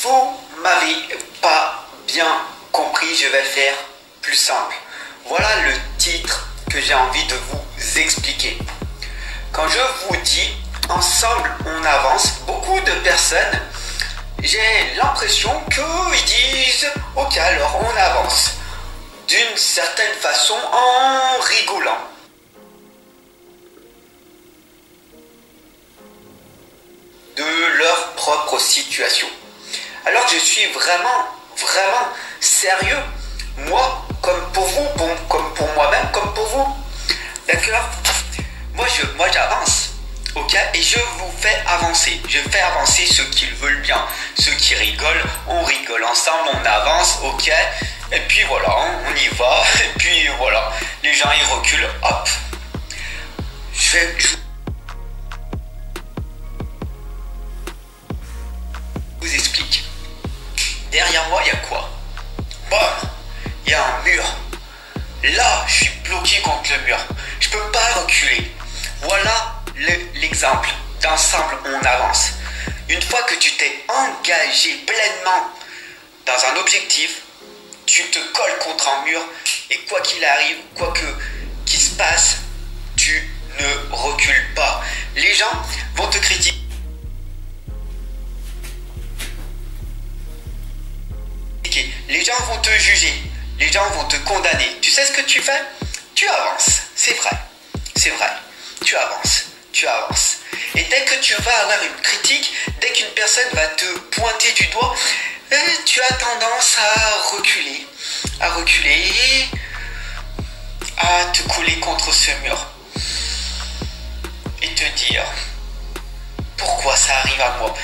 vous m'avez pas bien compris, je vais faire plus simple. Voilà le titre que j'ai envie de vous expliquer. Quand je vous dis ensemble on avance, beaucoup de personnes, j'ai l'impression qu'ils disent ok alors on avance d'une certaine façon en rigolant. De leur propre situation. Alors que je suis vraiment sérieux, moi, comme pour vous, comme pour moi-même, comme pour vous. D'accord? Moi j'avance, ok? Et je vous fais avancer. Je fais avancer ceux qui le veulent bien. Ceux qui rigolent, on rigole ensemble, on avance, ok? Et puis voilà, on y va. Et puis voilà, les gens ils reculent, hop. Je vous explique. Derrière moi, il y a quoi? Bam! Il y a un mur. Là, je suis bloqué contre le mur. Je peux pas reculer. Voilà l'exemple d'ensemble on avance. Une fois que tu t'es engagé pleinement dans un objectif, tu te colles contre un mur et quoi qu'il arrive, quoi qu'il se passe, tu ne recules pas. Les gens vont te critiquer. Les gens vont te juger, les gens vont te condamner. Tu sais ce que tu fais? Tu avances, c'est vrai, tu avances. Et dès que tu vas avoir une critique, dès qu'une personne va te pointer du doigt, tu as tendance à reculer, à te coller contre ce mur et te dire pourquoi ça arrive à moi?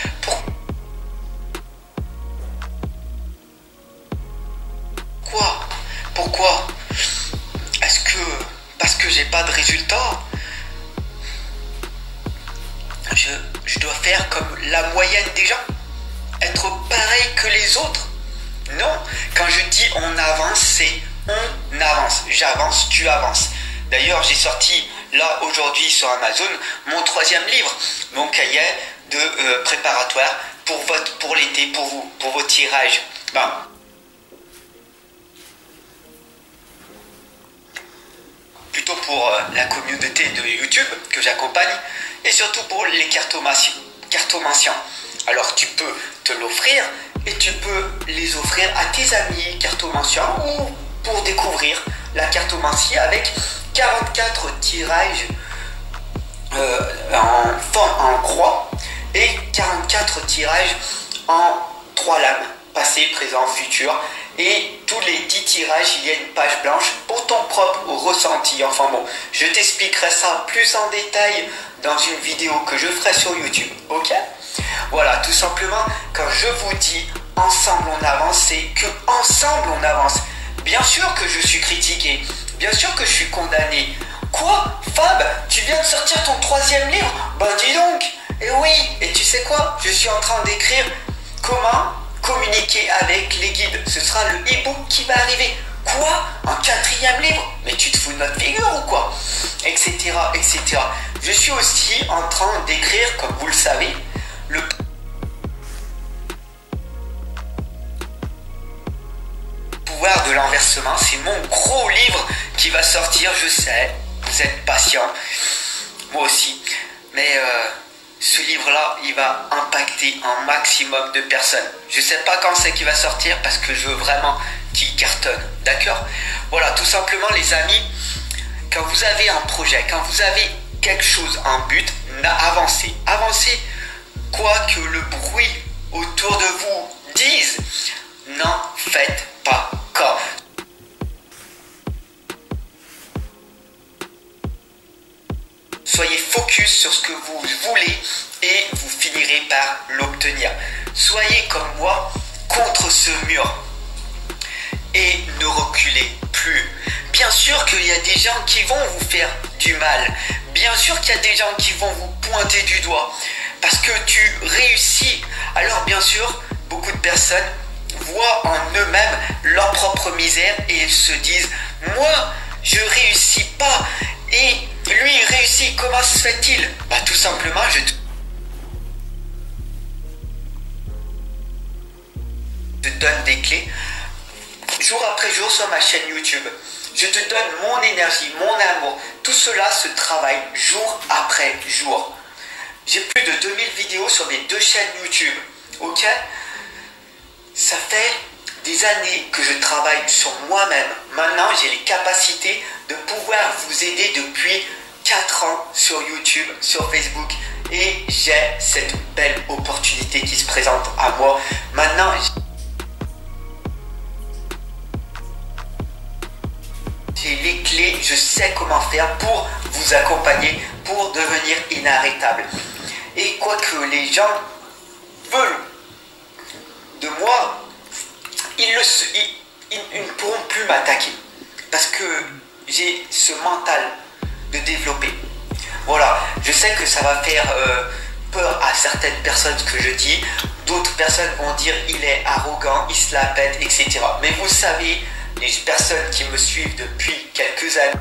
Pourquoi? Est-ce que parce que j'ai pas de résultat, je dois faire comme la moyenne des gens? Être pareil que les autres? Non, quand je dis on avance, c'est on avance. J'avance, tu avances. D'ailleurs, j'ai sorti là aujourd'hui sur Amazon mon 3e livre, mon cahier de préparatoire pour l'été, pour vos tirages. Plutôt pour la communauté de YouTube que j'accompagne et surtout pour les cartomanciens. Alors tu peux te l'offrir et tu peux les offrir à tes amis cartomanciens ou pour découvrir la cartomancie avec 44 tirages en croix et 44 tirages en 3 lames, passé, présent, futur. Et tous les 10 tirages, il y a une page blanche pour ton propre ressenti. Enfin bon, je t'expliquerai ça plus en détail dans une vidéo que je ferai sur YouTube, ok? Voilà, tout simplement, quand je vous dis ensemble on avance, c'est que ensemble on avance. Bien sûr que je suis critiqué, bien sûr que je suis condamné. Quoi? Fab, tu viens de sortir ton 3e livre? Ben dis donc. Et oui, et tu sais quoi? Je suis en train d'écrire comment communiquer avec les guides. Ce sera le e-book qui va arriver. Quoi? Un 4e livre? Mais tu te fous de notre figure ou quoi? Etc, etc. Je suis aussi en train d'écrire, comme vous le savez, le pouvoir de l'enversement. C'est mon gros livre qui va sortir, je sais. Vous êtes patient. Moi aussi. Mais ce livre-là, il va impacter un maximum de personnes. Je ne sais pas quand c'est qu'il va sortir parce que je veux vraiment qu'il cartonne. D'accord? Voilà, tout simplement les amis, quand vous avez un projet, quand vous avez quelque chose, un but, avancez. Avancez quoi que le bruit autour de vous dise. N'en faites pas cas. Soyez focus sur ce que vous voulez et vous finirez par l'obtenir. Soyez comme moi contre ce mur et ne reculez plus. Bien sûr qu'il y a des gens qui vont vous faire du mal. Bien sûr qu'il y a des gens qui vont vous pointer du doigt parce que tu réussis. Alors bien sûr, beaucoup de personnes voient en eux-mêmes leur propre misère et ils se disent « Moi, je réussis pas » et lui il réussit, comment se fait-il? Bah tout simplement des clés jour après jour sur ma chaîne YouTube. Je te donne mon énergie, mon amour. Tout cela se travaille jour après jour. J'ai plus de 2000 vidéos sur mes 2 chaînes YouTube. Ok? Ça fait des années que je travaille sur moi-même. Maintenant, j'ai les capacités de pouvoir vous aider depuis 4 ans sur YouTube, sur Facebook. Et j'ai cette belle opportunité qui se présente à moi. Maintenant, j'ai les clés, je sais comment faire pour vous accompagner, pour devenir inarrêtable. Et quoi que les gens veulent de moi, ils ne pourront plus m'attaquer. Parce que j'ai ce mental de développer. Voilà, je sais que ça va faire peur à certaines personnes ce que je dis. D'autres personnes vont dire il est arrogant, il se la pète, etc. Mais vous savez, les personnes qui me suivent depuis quelques années,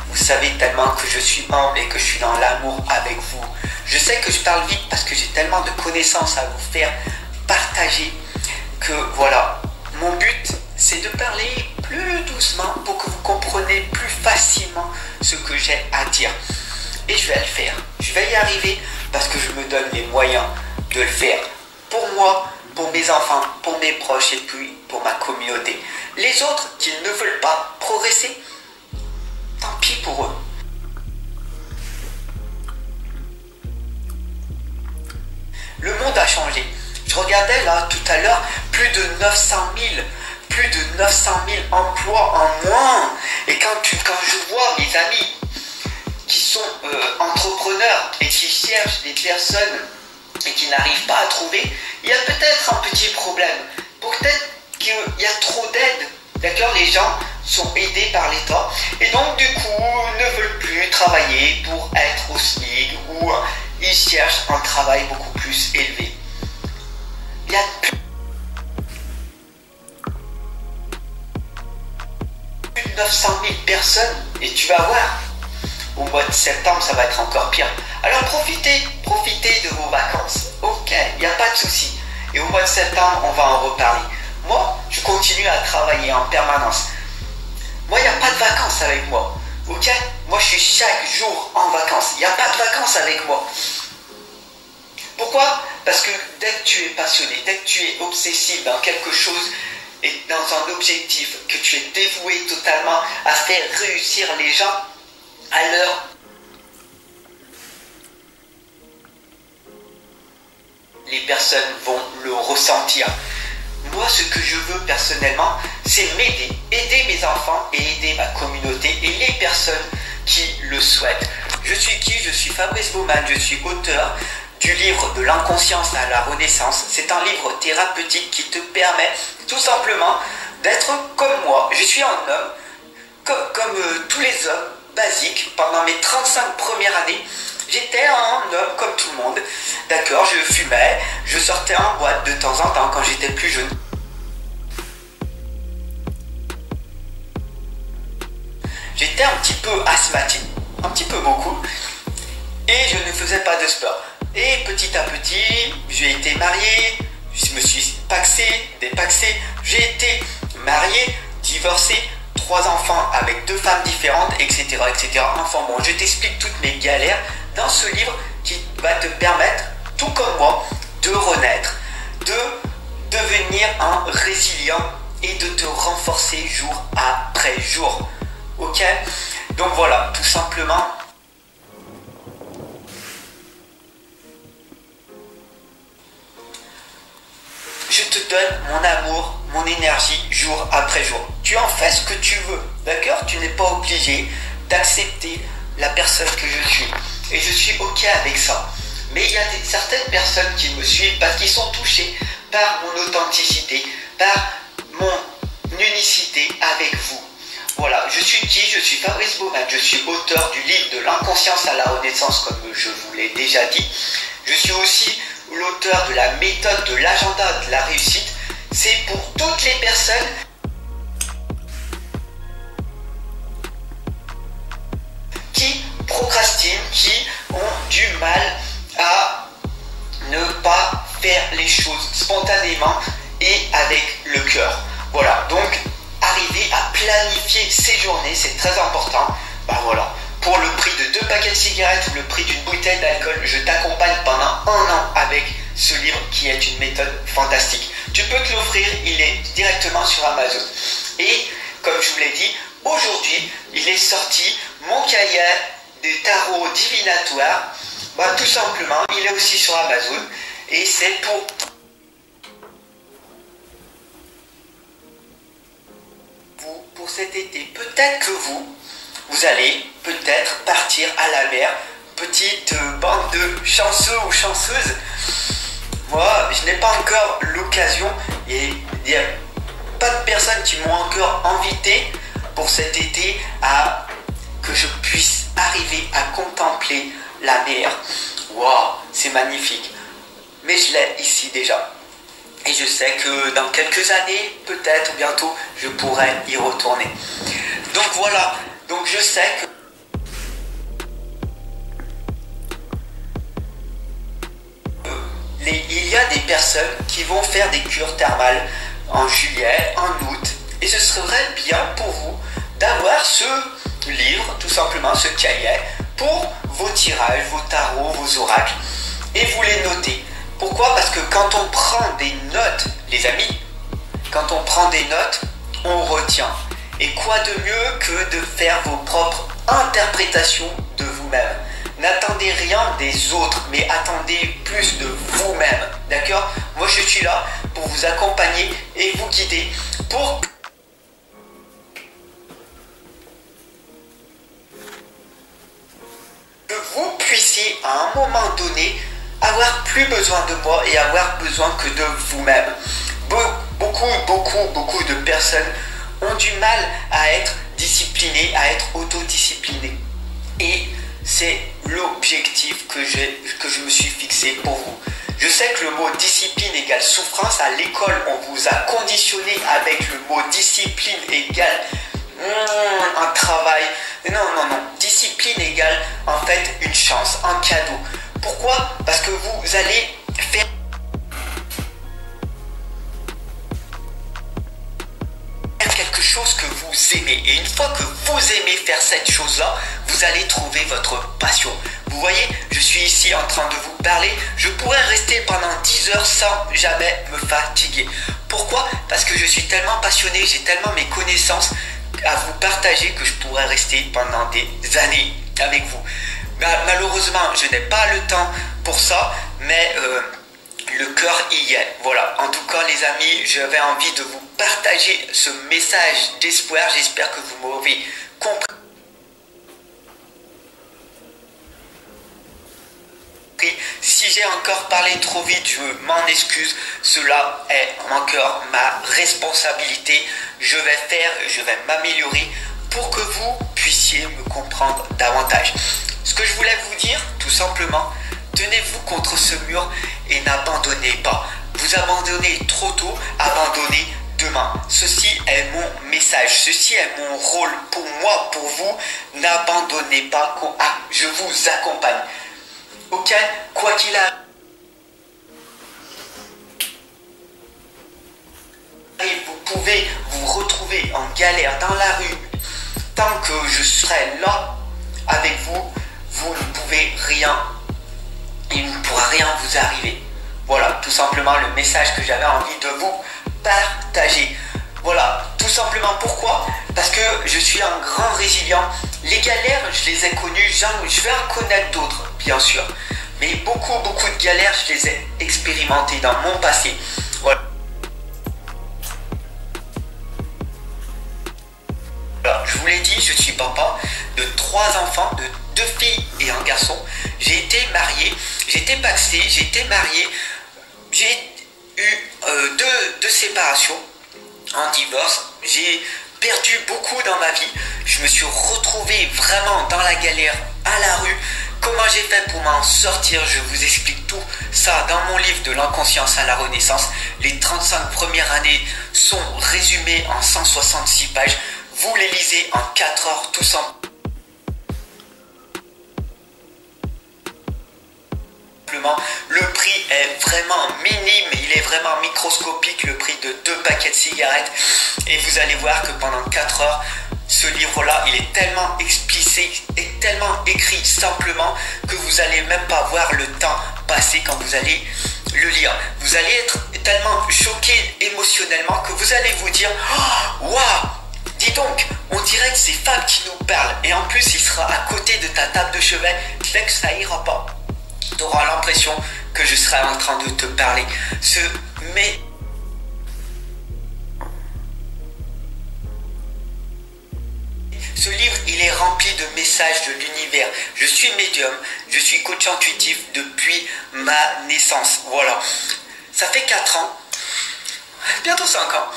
vous savez tellement que je suis humble et que je suis dans l'amour avec vous. Je sais que je parle vite parce que j'ai tellement de connaissances à vous faire partager que voilà, mon but c'est de parler plus doucement pour que vous compreniez plus facilement ce que j'ai à dire. Et je vais le faire, je vais y arriver parce que je me donne les moyens de le faire. Pour moi, pour mes enfants, pour mes proches et puis pour ma communauté. Les autres qui ne veulent pas progresser, tant pis pour eux. Le monde a changé. Je regardais là tout à l'heure plus de 900 000 emplois en moins. Et quand je vois mes amis qui sont entrepreneurs et qui cherchent des personnes et qui n'arrivent pas à trouver, il y a peut-être un petit problème. Peut-être qu'il y a trop d'aide. D'accord, les gens sont aidés par l'État et donc du coup ne veulent plus travailler pour être au SMIC ou ils cherchent un travail beaucoup plus élevé. Il y a plus de 900 000 personnes et tu vas voir, au mois de septembre ça va être encore pire. Alors profitez de vos vacances. Ok, il n'y a pas de souci. Et au mois de septembre on va en reparler. Moi, je continue à travailler en permanence. Moi, il n'y a pas de vacances avec moi. Ok? Moi, je suis chaque jour en vacances. Il n'y a pas de vacances avec moi. Pourquoi? Parce que dès que tu es passionné, dès que tu es obsessif dans quelque chose et dans un objectif, que tu es dévoué totalement à faire réussir les gens à leur les personnes vont le ressentir. Moi, ce que je veux personnellement, c'est m'aider, aider mes enfants et aider ma communauté et les personnes qui le souhaitent. Je suis qui? Je suis Fabrice Baumann, je suis auteur du livre De l'inconscience à la renaissance. C'est un livre thérapeutique qui te permet tout simplement d'être comme moi. Je suis un homme, comme tous les hommes basiques. Pendant mes 35 premières années, j'étais un homme comme tout le monde. D'accord, je fumais, je sortais en boîte de temps en temps quand j'étais plus jeune. J'étais un petit peu asthmatique, un petit peu beaucoup, et je ne faisais pas de sport. Et petit à petit, j'ai été marié, je me suis paxé, dépaxé, j'ai été marié, divorcé, 3 enfants avec 2 femmes différentes, etc., etc. Enfin bon, je t'explique toutes mes galères dans ce livre qui va te permettre, tout comme moi, de renaître, de devenir un résilient et de te renforcer jour après jour. Ok? Donc voilà, tout simplement. Je te donne mon amour, mon énergie jour après jour. Tu en fais ce que tu veux, d'accord? Tu n'es pas obligé d'accepter la personne que je suis. Et je suis ok avec ça. Mais il y a certaines personnes qui me suivent parce qu'ils sont touchés par mon authenticité, par mon unicité avec vous. Voilà, je suis qui? Je suis Fabrice Baumann, je suis auteur du livre De l'inconscience à la renaissance, comme je vous l'ai déjà dit. Je suis aussi l'auteur de la méthode de l'agenda de la réussite. C'est pour toutes les personnes qui procrastinent, qui ont du mal à spontanément et avec le cœur. Voilà, donc arriver à planifier ses journées, c'est très important. Bah voilà, pour le prix de 2 paquets de cigarettes ou le prix d'une bouteille d'alcool, je t'accompagne pendant 1 an avec ce livre qui est une méthode fantastique. Tu peux te l'offrir, il est directement sur Amazon. Et comme je vous l'ai dit, aujourd'hui, il est sorti mon cahier des tarots divinatoires. Bah, tout simplement, il est aussi sur Amazon. Et c'est pour cet été. Peut-être que vous allez peut-être partir à la mer. Petite bande de chanceux ou chanceuses. Moi, je n'ai pas encore l'occasion et il n'y a pas de personnes qui m'ont encore invité pour cet été à que je puisse arriver à contempler la mer. Waouh, c'est magnifique. Mais je l'ai ici déjà. Et je sais que dans quelques années, peut-être bientôt, je pourrai y retourner. Donc voilà, donc je sais que il y a des personnes qui vont faire des cures thermales en juillet, en août. Et ce serait bien pour vous d'avoir ce livre, tout simplement, ce cahier, pour vos tirages, vos tarots, vos oracles. Et vous les notez. Pourquoi? Parce que quand on prend des notes, les amis, quand on prend des notes, on retient. Et quoi de mieux que de faire vos propres interprétations de vous-même? N'attendez rien des autres, mais attendez plus de vous-même. D'accord? Moi, je suis là pour vous accompagner et vous guider pour que vous puissiez, à un moment donné, avoir plus besoin de moi et avoir besoin que de vous-même. Beaucoup de personnes ont du mal à être disciplinées, à être autodisciplinées. Et c'est l'objectif que je me suis fixé pour vous. Je sais que le mot discipline égale souffrance. À l'école, on vous a conditionné avec le mot discipline égale un travail. Non. Discipline égale en fait une chance, un cadeau. Pourquoi? Parce que vous allez faire quelque chose que vous aimez. Et une fois que vous aimez faire cette chose-là, vous allez trouver votre passion. Vous voyez, je suis ici en train de vous parler. Je pourrais rester pendant 10 heures sans jamais me fatiguer. Pourquoi? Parce que je suis tellement passionné, j'ai tellement mes connaissances à vous partager que je pourrais rester pendant des années avec vous. Malheureusement, je n'ai pas le temps pour ça, mais le cœur y est. Voilà, en tout cas les amis, j'avais envie de vous partager ce message d'espoir. J'espère que vous m'aurez compris. Si j'ai encore parlé trop vite, je m'en excuse. Cela est encore ma responsabilité. Je vais m'améliorer pour que vous puissiez me comprendre davantage. Ce que je voulais vous dire, tout simplement, tenez-vous contre ce mur et n'abandonnez pas. Vous abandonnez trop tôt, abandonnez demain. Ceci est mon message, ceci est mon rôle pour moi, pour vous. N'abandonnez pas, je vous accompagne. Ok, quoi qu'il arrive, vous pouvez vous retrouver en galère dans la rue. Tant que je serai là avec vous, vous ne pouvez rien, il ne pourra rien vous arriver. Voilà, tout simplement le message que j'avais envie de vous partager. Voilà, tout simplement pourquoi? Parce que je suis un grand résilient. Les galères, je les ai connues, je vais en connaître d'autres, bien sûr. Mais beaucoup de galères, je les ai expérimentées dans mon passé. Voilà. Alors, je vous l'ai dit, je suis papa de 3 enfants, de 2 filles et un garçon. J'ai été marié, j'étais paxé, j'ai été marié. J'ai eu 2 séparations, un divorce. J'ai perdu beaucoup dans ma vie. Je me suis retrouvé vraiment dans la galère, à la rue. Comment j'ai fait pour m'en sortir? Je vous explique tout ça dans mon livre de l'inconscience à la renaissance. Les 35 premières années sont résumées en 166 pages. Vous les lisez en 4 heures tout simplement. simplement. Le prix est vraiment minime, il est vraiment microscopique, le prix de 2 paquets de cigarettes. Et vous allez voir que pendant 4 heures, ce livre-là, il est tellement explicite et tellement écrit simplement que vous n'allez même pas voir le temps passer quand vous allez le lire. Vous allez être tellement choqué émotionnellement que vous allez vous dire « Waouh, dis donc, on dirait que c'est Fab qui nous parle. » Et en plus, il sera à côté de ta table de chevet, fait que ça ira pas. Tu auras l'impression que je serai en train de te parler. Ce livre, il est rempli de messages de l'univers. Je suis médium, je suis coach intuitif depuis ma naissance. Voilà. Ça fait 4 ans, bientôt 5 ans,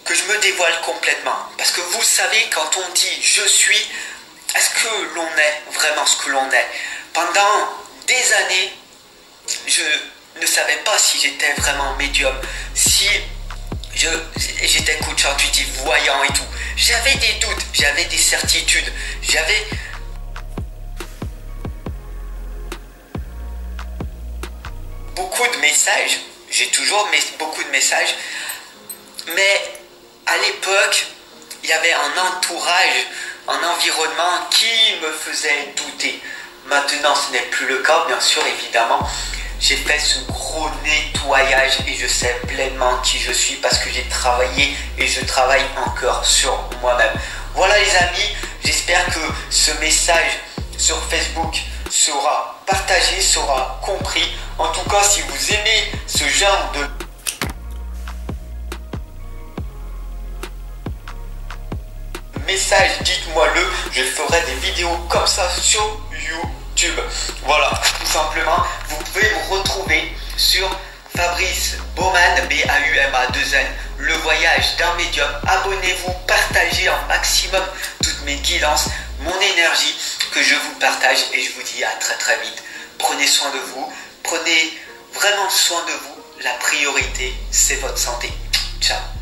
que je me dévoile complètement. Parce que vous savez, quand on dit je suis, est-ce que l'on est vraiment ce que l'on est? Pendant des années, je ne savais pas si j'étais vraiment médium, si j'étais coach intuitif, voyant et tout. J'avais des doutes, j'avais des certitudes, j'avais beaucoup de messages, j'ai toujours beaucoup de messages, mais à l'époque, il y avait un entourage, un environnement qui me faisait douter. Maintenant, ce n'est plus le cas, bien sûr, évidemment. J'ai fait ce gros nettoyage et je sais pleinement qui je suis parce que j'ai travaillé et je travaille encore sur moi-même. Voilà les amis, j'espère que ce message sur Facebook sera partagé, sera compris. En tout cas, si vous aimez ce genre de message, dites-moi-le, je ferai des vidéos comme ça sur YouTube. Voilà, tout simplement, vous pouvez me retrouver sur Fabrice Baumann, B-A-U-M-A-2-N, le voyage d'un médium. Abonnez-vous, partagez un maximum toutes mes guidances, mon énergie que je vous partage et je vous dis à très très vite. Prenez soin de vous, prenez vraiment soin de vous. La priorité, c'est votre santé. Ciao.